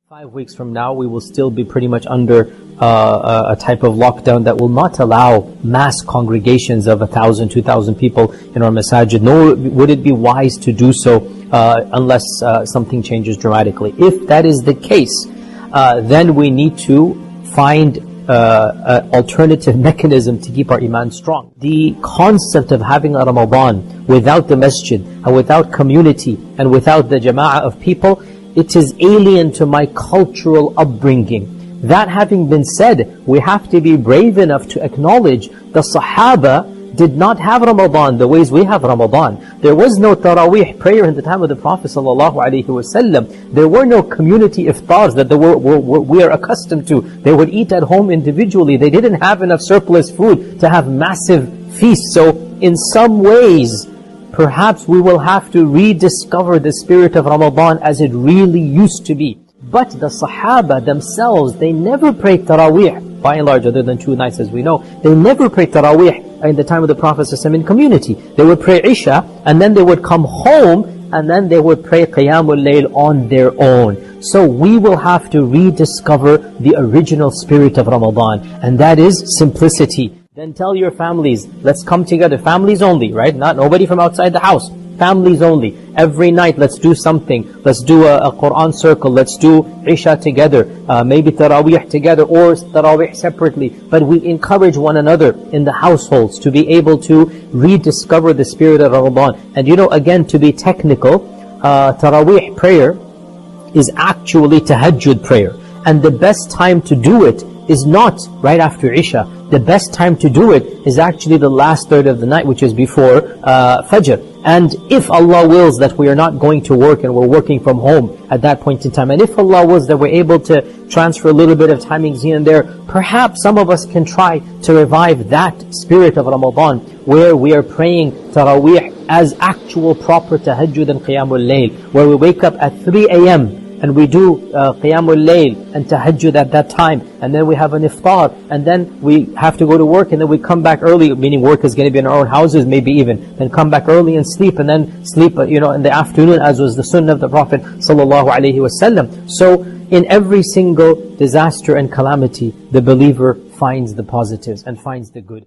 5 weeks from now, we will still be pretty much under a type of lockdown that will not allow mass congregations of 1,000, 2,000 people in our masajid, nor would it be wise to do so unless something changes dramatically. If that is the case, then we need to find an alternative mechanism to keep our iman strong. The concept of having a Ramadan without the masjid and without community and without the jama'ah of people, it is alien to my cultural upbringing. That having been said, we have to be brave enough to acknowledge the Sahaba did not have Ramadan the ways we have Ramadan. There was no Taraweeh prayer in the time of the Prophet ﷺ. There were no community iftars that we are accustomed to. They would eat at home individually. They didn't have enough surplus food to have massive feasts. So in some ways, perhaps we will have to rediscover the spirit of Ramadan as it really used to be. But the Sahaba themselves, they never prayed Taraweeh, by and large, other than 2 nights as we know. They never prayed Taraweeh in the time of the Prophet ﷺ in community. They would pray Isha, and then they would come home, and then they would pray Qiyamul Layl on their own. So we will have to rediscover the original spirit of Ramadan, and that is simplicity. Then tell your families, let's come together, families only, right? Not nobody from outside the house, families only. Every night, let's do something. Let's do a Quran circle, let's do Isha together, maybe Taraweeh together or Taraweeh separately. But we encourage one another in the households to be able to rediscover the spirit of Ramadan. And you know, again, to be technical, Taraweeh prayer is actually tahajjud prayer. And the best time to do it is not right after Isha. The best time to do it is actually the last third of the night, which is before Fajr. And if Allah wills that we are not going to work and we're working from home at that point in time, and if Allah wills that we're able to transfer a little bit of timings here and there, perhaps some of us can try to revive that spirit of Ramadan, where we are praying Taraweeh as actual proper tahajjud and Qiyamul Layl, where we wake up at 3 a.m. and we do Qiyamul Layl and Tahajjud at that time, and then we have an iftar, and then we have to go to work, and then we come back early, meaning work is going to be in our own houses, maybe even, then come back early and sleep, and then sleep in the afternoon, as was the sunnah of the Prophet ﷺ. So in every single disaster and calamity, the believer finds the positives and finds the good.